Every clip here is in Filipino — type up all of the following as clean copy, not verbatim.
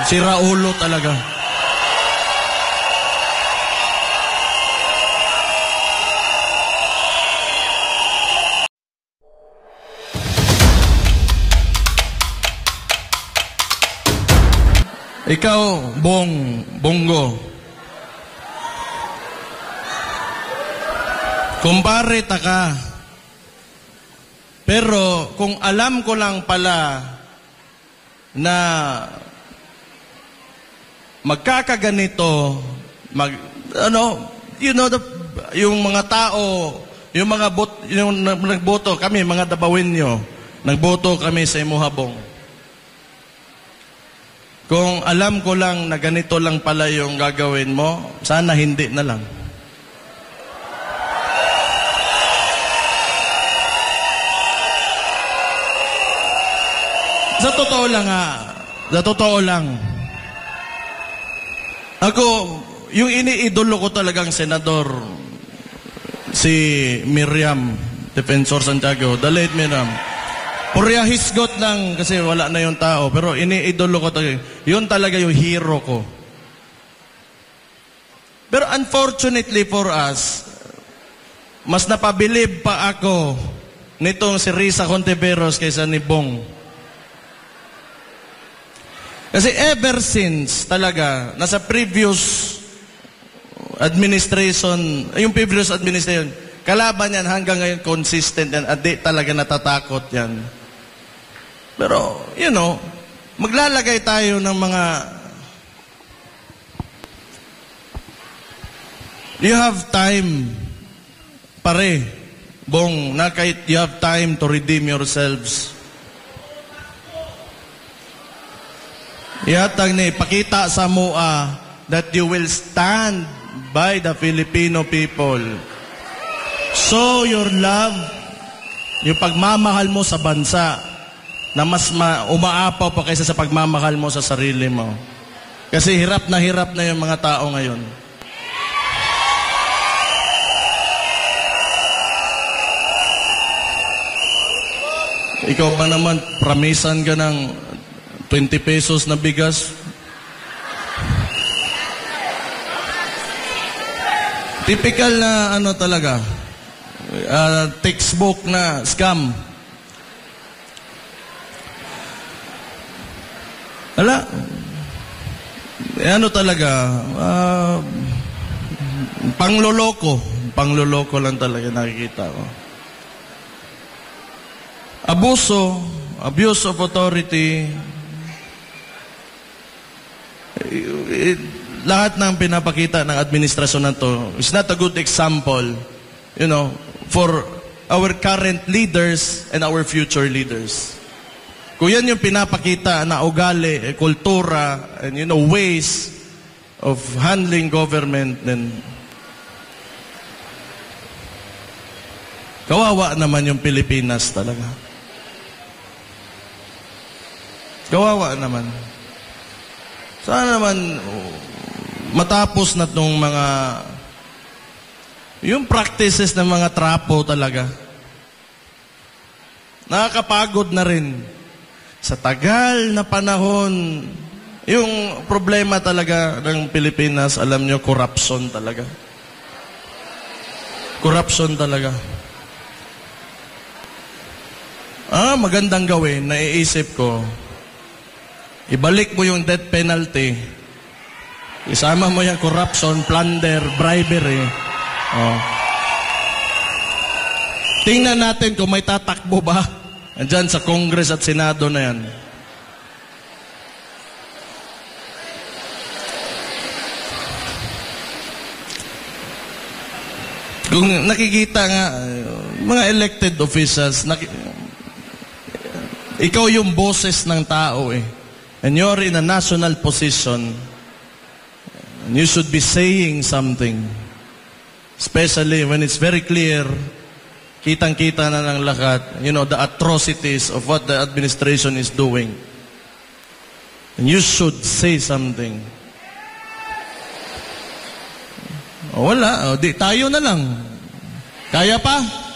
Si Raulo talaga. Ikaw, Bongo. Kumpare ta ka. Pero kung alam ko lang pala na magkakaganito, yung mga tao, yung nagboto kami, mga Dabawinyo, nagboto kami sa Imuhabong. Kung alam ko lang na ganito lang pala yung gagawin mo, sana hindi na lang. Sa totoo lang. Ako, yung iniidolo ko talagang senador, si Miriam Defensor Santiago, the late Miriam. Purya hisgot lang kasi wala na yung tao. Pero iniidolo ko talaga. Yun talaga yung hero ko. Pero unfortunately for us, mas napabilib pa ako nitong si Risa Contiveros kaysa ni Bong. Kasi ever since talaga, nasa previous administration, kalaban yan hanggang ngayon consistent yan at di talaga natatakot yan. Pero, maglalagay tayo ng mga... You have time, pare, Bong, na kahit you have time to redeem yourselves. Iyatag ni, pakita sa mua that you will stand by the Filipino people. Show your love, yung pagmamahal mo sa bansa, na mas umaapaw pa kaysa sa pagmamahal mo sa sarili mo. Kasi hirap na yung mga tao ngayon. Ikaw pa naman, pramisan ka ng 20 pesos na bigas. Typical na talaga, textbook na scam. Ala, talaga, pangloloko lang talaga nakikita ko. Abuse of authority, lahat ng pinapakita ng administrasyon na to is not a good example, for our current leaders and our future leaders. Kung yan yung pinapakita na ugali, kultura, and ways of handling government, then kawawa naman yung Pilipinas talaga. Kawawa naman. Sana naman matapos na itong yung practices ng mga trapo talaga. Nakakapagod na rin. Sa tagal na panahon, yung problema talaga ng Pilipinas, alam nyo, corruption talaga. Corruption talaga. Magandang gawin, naiisip ko, ibalik mo yung death penalty, isama mo yung corruption, plunder, bribery. Tingnan natin kung may tatakbo ba andyan sa Congress at Senado na yan. Kung nakikita nga, mga elected officials, ikaw yung boses ng tao eh. And you're in a national position. And you should be saying something. Especially when it's very clear, kitang-kita na ng lahat, the atrocities of what the administration is doing. And you should say something. Wala. Di, tayo na lang. Kaya pa?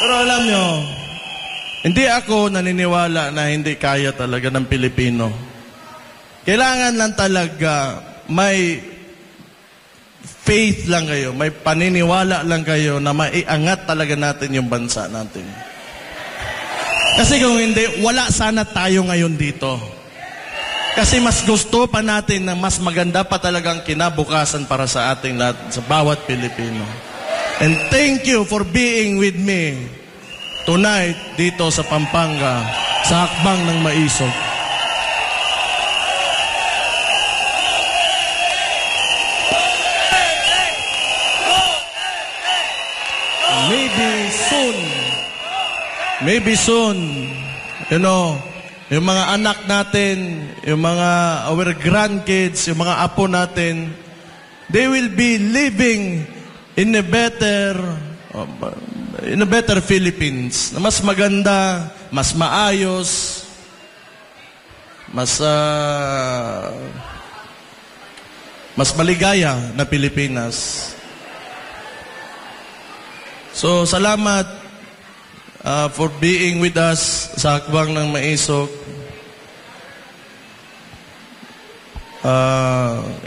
Pero alam nyo, hindi ako naniniwala na hindi kaya talaga ng Pilipino. Kailangan lang talaga may faith lang kayo, may paniniwala lang kayo na maiangat talaga natin yung bansa natin. Kasi kung hindi, wala sana tayo ngayon dito. Kasi mas gusto pa natin na mas maganda pa talagang kinabukasan para sa ating lahat, sa bawat Pilipino. And thank you for being with me tonight dito sa Pampanga, sa Hakbang ng Maisog. Maybe soon, you know, yung mga anak natin, yung mga our grandkids, yung mga apo natin, they will be living in a better Philippines, na mas maganda, mas maayos, mas maligaya na Pilipinas. So, salamat for being with us sa Hakbang ng Maisog.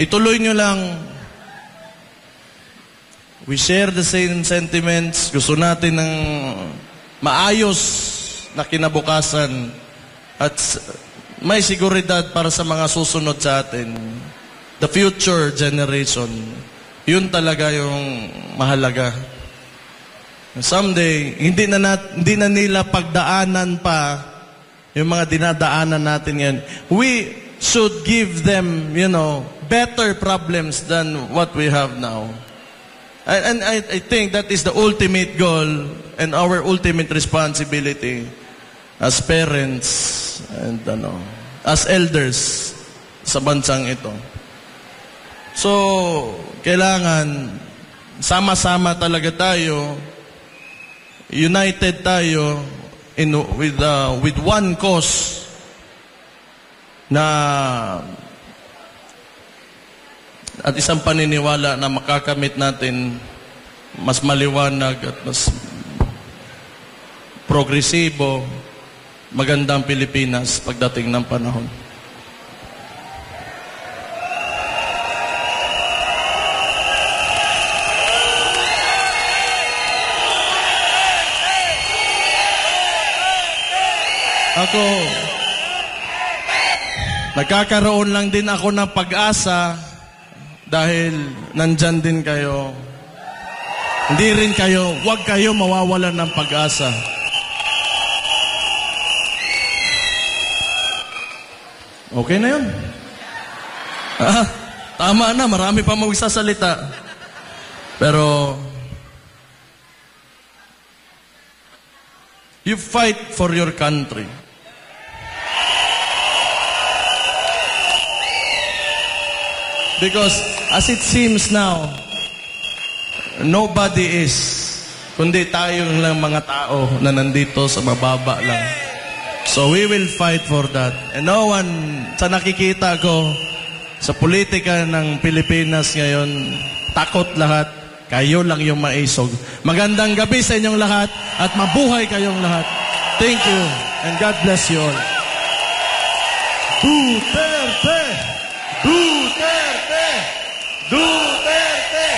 Ituloy nyo lang. We share the same sentiments. Gusto natin ng maayos na kinabukasan at may seguridad para sa mga susunod sa atin. The future generation. Yun talaga yung mahalaga. Someday, hindi na nila pagdaanan pa yung mga dinadaanan natin yan. We should give them, you know, better problems than what we have now. And I think that is the ultimate goal and our ultimate responsibility as parents and as elders sa bansang ito. So, kailangan sama-sama talaga tayo, united tayo with one cause na at isang paniniwala na makakamit natin mas maliwanag at mas progresibo, magandang Pilipinas pagdating ng panahon. Ako, nagkakaroon lang din ako ng pag-asa dahil nandyan din kayo. Hindi rin kayo, huwag kayo mawawalan ng pag-asa. Okay na yun? Tama na, marami pa magsasalita. Pero, you fight for your country. Because as it seems now, nobody is, kundi tayo lang mga tao na nandito sa mababa lang. So we will fight for that. And no one, sa nakikita ko, sa politika ng Pilipinas ngayon, takot lahat. Kayo lang yung maisog. Magandang gabi sa inyong lahat at mabuhay kayong lahat. Thank you and God bless you all. Duterte! Duterte! Duterte!